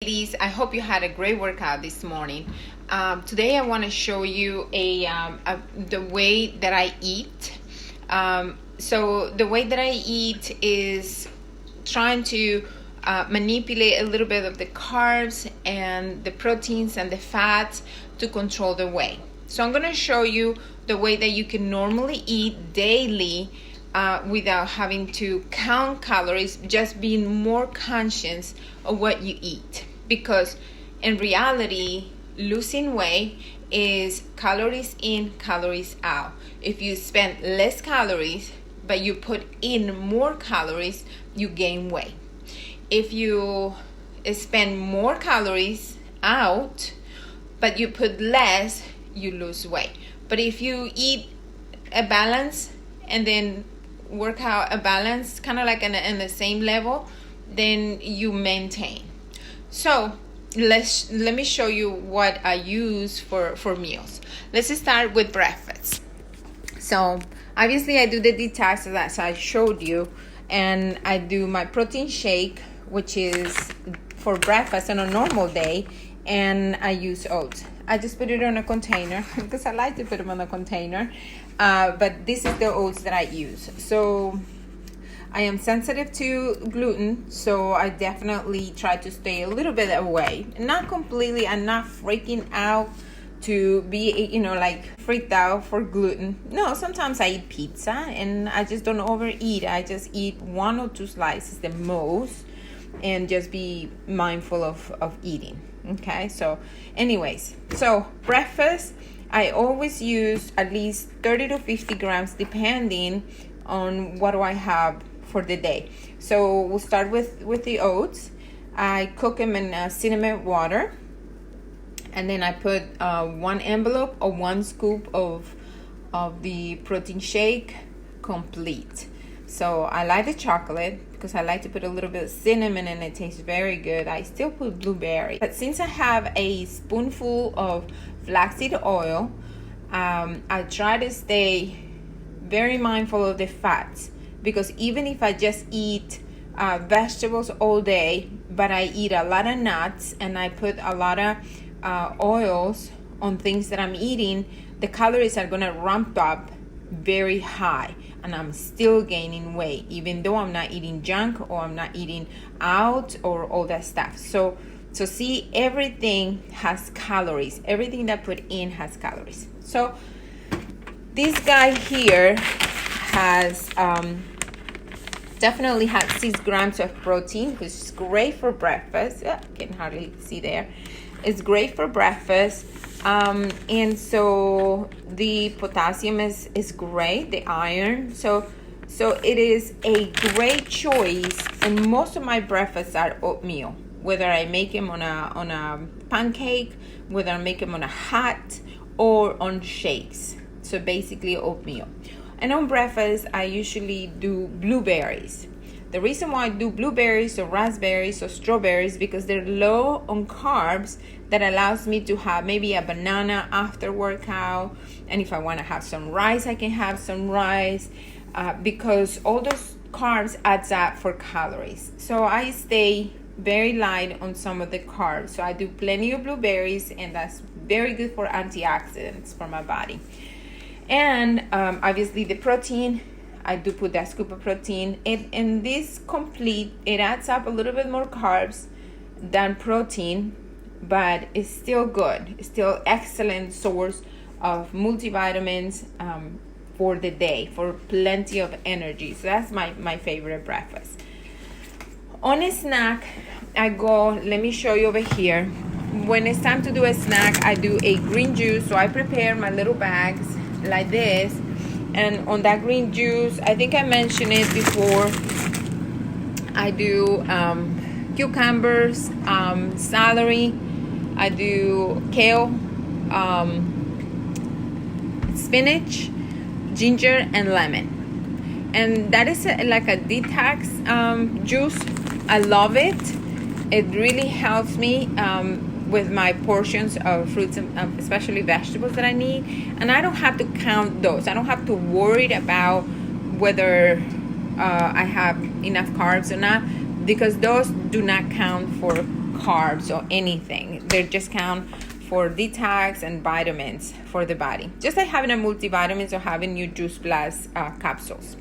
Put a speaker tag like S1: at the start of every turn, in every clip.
S1: ladies, I hope you had a great workout this morning. Today I want to show you the way that I eat. So the way that I eat is trying to manipulate a little bit of the carbs and the proteins and the fats to control the weight. So I'm going to show you the way that you can normally eat daily without having to count calories, just being more conscious of what you eat. Because in reality, losing weight is calories in, calories out. If you spend less calories, but you put in more calories, you gain weight. If you spend more calories out, but you put less, you lose weight. But if you eat a balance and then work out a balance, kind of like in the same level, then you maintain. So let me show you what I use for meals. Let's start with breakfast. So obviously I do the detox as I showed you, and I do my protein shake, which is for breakfast on a normal day, and I use oats. I just put it on a container because I like to put them on a container. But this is the oats that I use. So I am sensitive to gluten, so I definitely try to stay a little bit away. Not completely. I'm not freaking out to be, like freaked out for gluten. No, sometimes I eat pizza and I just don't overeat. I just eat 1 or 2 slices the most and just be mindful of eating. Okay, so anyways, so breakfast, I always use at least 30 to 50 grams depending on what do I have for the day. So we'll start with the oats. I cook them in cinnamon water, and then I put 1 envelope or 1 scoop of the protein shake complete. So I like the chocolate because I like to put a little bit of cinnamon and it tastes very good. I still put blueberry. But since I have a spoonful of flaxseed oil, I try to stay very mindful of the fats, because even if I just eat vegetables all day, but I eat a lot of nuts and I put a lot of oils on things that I'm eating, the calories are going to ramp up very high, and I'm still gaining weight even though I'm not eating junk or I'm not eating out or all that stuff. So see, everything has calories. Everything that I put in has calories. So this guy here has definitely has 6 grams of protein, which is great for breakfast. Can hardly see there. It's great for breakfast. And so the potassium is great, the iron. So it is a great choice. And most of my breakfasts are oatmeal, whether I make them on a pancake, whether I make them on a hot or on shakes. So basically oatmeal. And on breakfast, I usually do blueberries. The reason why I do blueberries or raspberries or strawberries, because they're low on carbs, that allows me to have maybe a banana after workout. And if I want to have some rice, I can have some rice, because all those carbs adds up for calories. So I stay very light on some of the carbs. So I do plenty of blueberries, and that's very good for antioxidants for my body. And obviously the protein, I do put that scoop of protein. And this complete, it adds up a little bit more carbs than protein, but it's still good. It's still excellent source of multivitamins for the day, for plenty of energy. So that's my favorite breakfast. On a snack, I go, let me show you over here. When it's time to do a snack, I do a green juice. So I prepare my little bags like this. And on that green juice, I think I mentioned it before, I do cucumbers, celery, I do kale, spinach, ginger, and lemon. And that is like a detox juice. I love it. It really helps me with my portions of fruits and especially vegetables that I need. And I don't have to count those. I don't have to worry about whether I have enough carbs or not, because those do not count for carbs or anything. They just count for detox and vitamins for the body, just like having a multivitamins or having your Juice Plus capsules.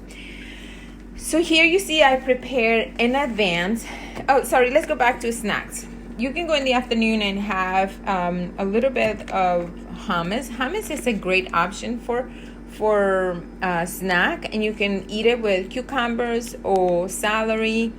S1: So here you see I prepared in advance. Oh, sorry, let's go back to snacks. You can go in the afternoon and have a little bit of hummus. Hummus is a great option for snack, and you can eat it with cucumbers or celery.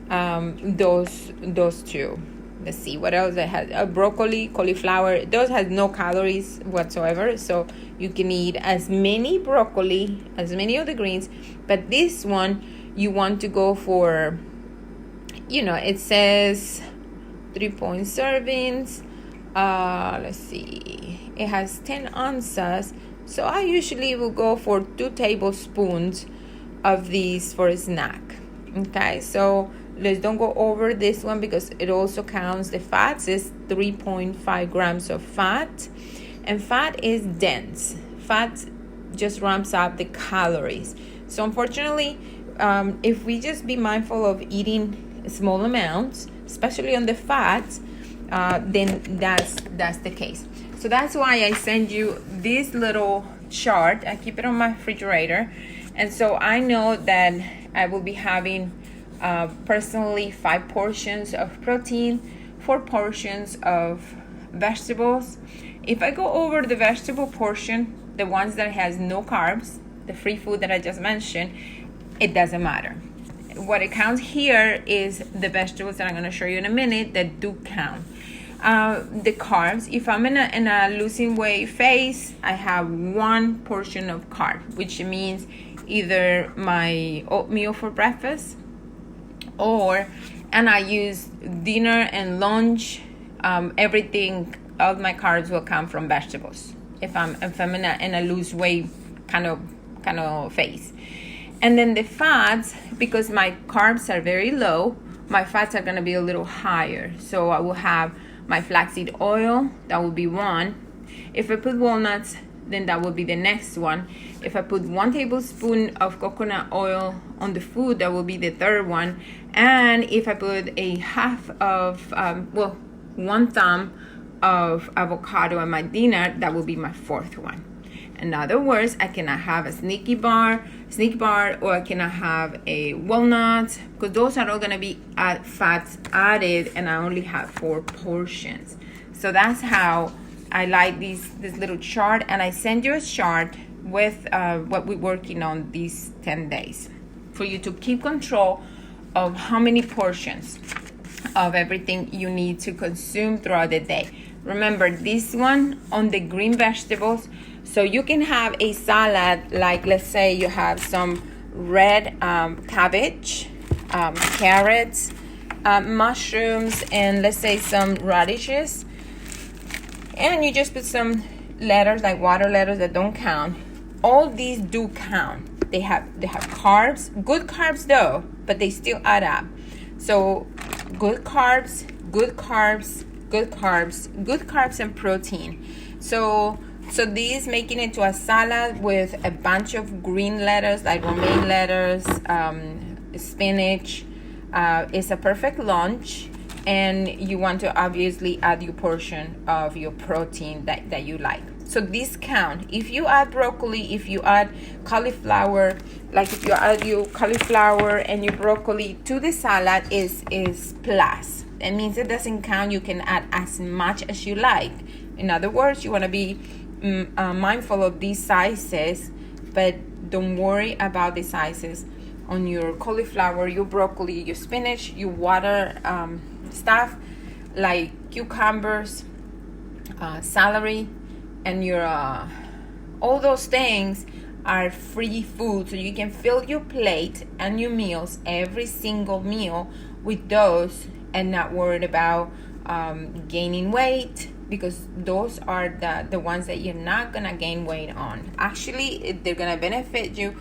S1: Those two. Let's see what else it has. Broccoli, cauliflower. Those has no calories whatsoever, so you can eat as many broccoli, as many of the greens. But this one, you want to go for, it says 3 point servings. Let's see. It has 10 ounces. So I usually will go for 2 tablespoons of these for a snack. Okay, so let's don't go over this one because it also counts the fats. It's 3.5 grams of fat, and fat is dense. Fat just ramps up the calories. So unfortunately, if we just be mindful of eating small amounts, especially on the fats, then that's the case. So that's why I send you this little chart. I keep it on my refrigerator, and so I know that I will be having personally 5 portions of protein, 4 portions of vegetables. If I go over the vegetable portion, the ones that has no carbs, the free food that I just mentioned, it doesn't matter. What it counts here is the vegetables that I'm going to show you in a minute that do count. The carbs, if I'm in a losing weight phase, I have 1 portion of carb, which means either my oatmeal for breakfast, and I use dinner and lunch. Everything of my carbs will come from vegetables if I'm in a lose weight kind of phase. And then the fats, because my carbs are very low, my fats are going to be a little higher. So I will have my flaxseed oil, that will be 1. If I put walnuts, then that will be the next one. If I put 1 tablespoon of coconut oil on the food, that will be the 3rd one. And if I put a half of, 1 thumb of avocado on my dinner, that will be my 4th one. In other words, I cannot have a sneaky bar, or I cannot have a walnuts, because those are all going to be fats added, and I only have 4 portions. So that's how I like this little chart, and I send you a chart with what we're working on these 10 days for you to keep control of how many portions of everything you need to consume throughout the day. Remember, this one on the green vegetables, so you can have a salad, like let's say you have some red cabbage, carrots, mushrooms, and let's say some radishes, and you just put some lettuce, like water lettuce that don't count. All these do count. They have carbs, good carbs though, but they still add up. So good carbs, and protein. So these making it to a salad with a bunch of green lettuce, like romaine lettuce, spinach, is a perfect lunch. And you want to obviously add your portion of your protein that you like. So this count. If you add broccoli, if you add cauliflower, like if you add your cauliflower and your broccoli to the salad, is plus. That means it doesn't count. You can add as much as you like. In other words, you want to be mindful of these sizes, but don't worry about the sizes on your cauliflower, your broccoli, your spinach, your water stuff like cucumbers, celery, and your all those things are free food, so you can fill your plate and your meals, every single meal, with those, and not worried about gaining weight, because those are the ones that you're not gonna gain weight on. Actually, they're gonna benefit you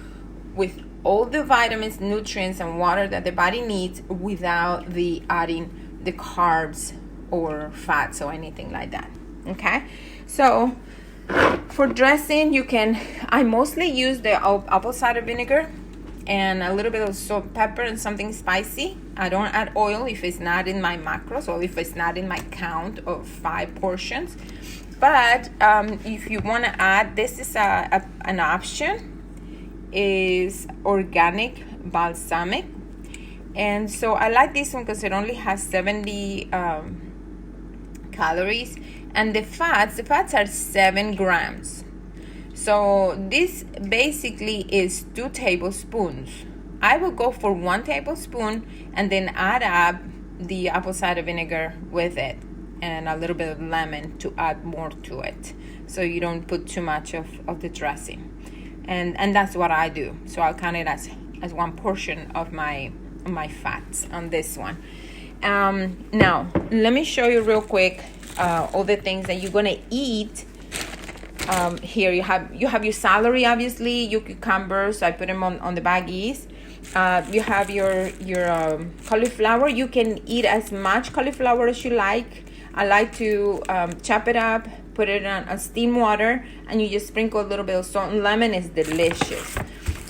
S1: with all the vitamins, nutrients, and water that the body needs without the adding the carbs or fats or anything like that. Okay, so for dressing, I mostly use the apple cider vinegar. and a little bit of salt, pepper, and something spicy. I don't add oil if it's not in my macros or if it's not in my count of 5 portions. But if you want to add, this is an option, is organic balsamic. And so I like this one because it only has 70 calories, and the fats are 7 grams. So this basically is 2 tablespoons. I will go for 1 tablespoon and then add up the apple cider vinegar with it and a little bit of lemon to add more to it, so you don't put too much of the dressing. And that's what I do. So I'll count it as 1 portion of my fats on this one. Now let me show you real quick all the things that you're gonna eat. Here you have your celery, obviously, your cucumbers. I put them on the baggies. You have your cauliflower. You can eat as much cauliflower as you like. I like to chop it up, put it on steam water, and you just sprinkle a little bit of salt and lemon. It's delicious.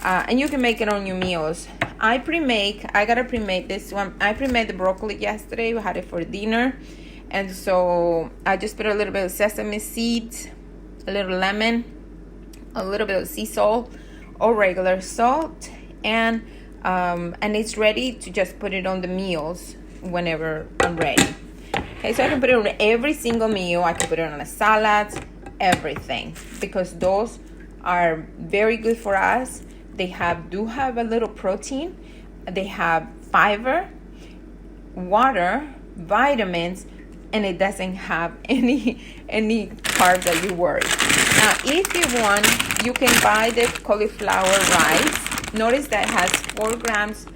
S1: And you can make it on your meals. I gotta pre-make this one. I pre-made the broccoli yesterday. We had it for dinner. And so I just put a little bit of sesame seeds, a little lemon, a little bit of sea salt or regular salt, and it's ready to just put it on the meals whenever I'm ready. Okay, so I can put it on every single meal. I can put it on a salad, everything, because those are very good for us. They do have a little protein. They have fiber, water, vitamins, and it doesn't have any carbs that you worry. Now, if you want, you can buy the cauliflower rice. Notice that it has 4 grams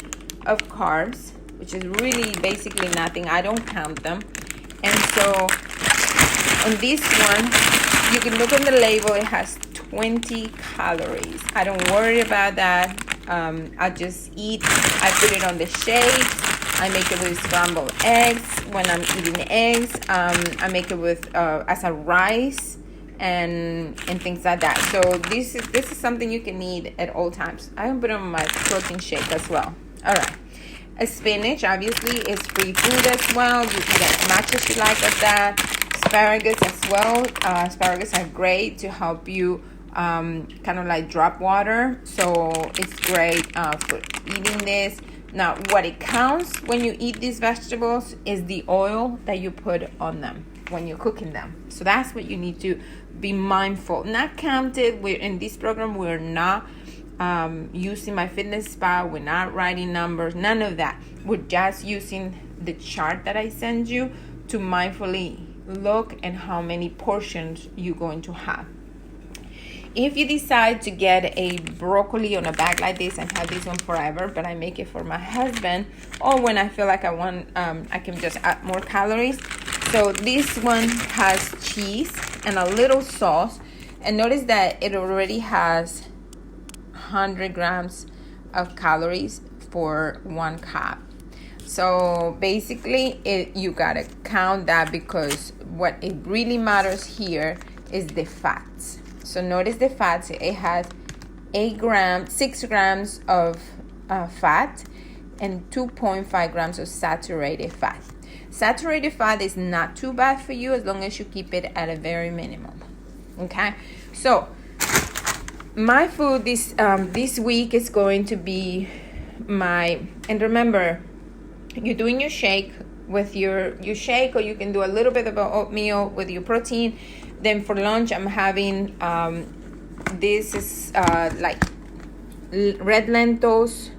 S1: of carbs, which is really basically nothing. I don't count them. And so on this one, you can look on the label. It has 20 calories. I don't worry about that. I just eat. I put it on the shake. I make it with scrambled eggs when I'm eating eggs. I make it with as a rice and things like that. So this is something you can eat at all times. I can put it on my protein shake as well. All right. Spinach obviously is free food as well. You eat as much as you like of that. Asparagus as well. Asparagus are great to help you kind of like drop water. So it's great for eating this. Now, what it counts when you eat these vegetables is the oil that you put on them when you're cooking them. So that's what you need to be mindful. Not counted. We're in this program. We're not using MyFitnessPal. We're not writing numbers. None of that. We're just using the chart that I send you to mindfully look at how many portions you're going to have. If you decide to get a broccoli on a bag like this and have this one forever, but I make it for my husband, or when I feel like I want, I can just add more calories. So this one has cheese and a little sauce. And notice that it already has 100 grams of calories for 1 cup. So basically, you gotta count that, because what it really matters here is the fats. So notice the fats. It has 6 grams of fat and 2.5 grams of saturated fat. Saturated fat is not too bad for you as long as you keep it at a very minimum. Okay, so my food this week is going to be and remember, you're doing your shake with your shake, or you can do a little bit of oatmeal with your protein. Then for lunch, I'm having this is like red lentils,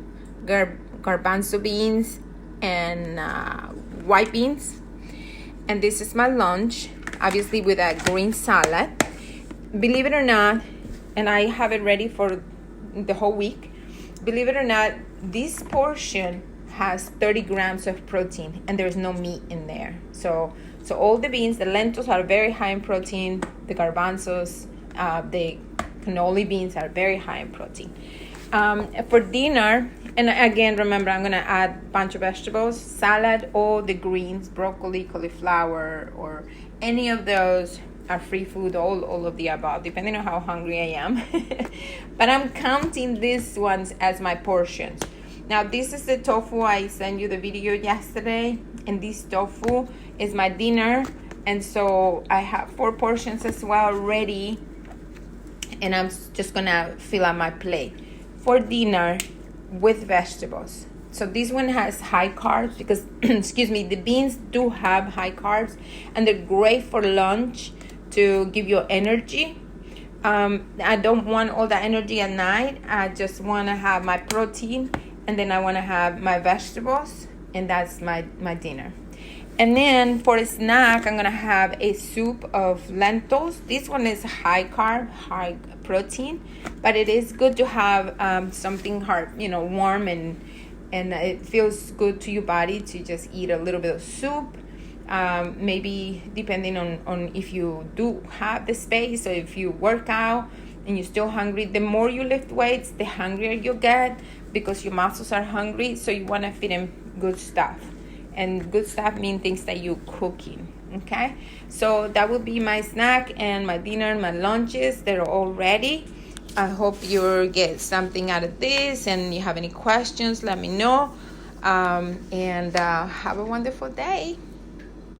S1: garbanzo beans, and white beans. And this is my lunch, obviously with a green salad. Believe it or not, and I have it ready for the whole week. Believe it or not, this portion has 30 grams of protein, and there's no meat in there. So all the beans, the lentils are very high in protein. The garbanzos, the cannoli beans are very high in protein. For dinner, and again, remember, I'm gonna add a bunch of vegetables, salad, all the greens, broccoli, cauliflower, or any of those free food, all of the above, depending on how hungry I am. But I'm counting these ones as my portions. Now this is the tofu. I sent you the video yesterday, and this tofu is my dinner, and so I have 4 portions as well ready, and I'm just gonna fill out my plate for dinner with vegetables. So this one has high carbs because excuse me, the beans do have high carbs, and they're great for lunch to give you energy. I don't want all that energy at night. I just want to have my protein, and then I want to have my vegetables, and that's my dinner. And then for a snack, I'm going to have a soup of lentils. This one is high carb, high protein, but it is good to have something hard, warm, and it feels good to your body to just eat a little bit of soup. Maybe depending on if you do have the space, or if you work out and you're still hungry. The more you lift weights, the hungrier you get, because your muscles are hungry. So you want to feed them good stuff, and good stuff means things that you're cooking. Okay, so that will be my snack and my dinner and my lunches. They're all ready. I hope you get something out of this, and you have any questions, let me know. And have a wonderful day.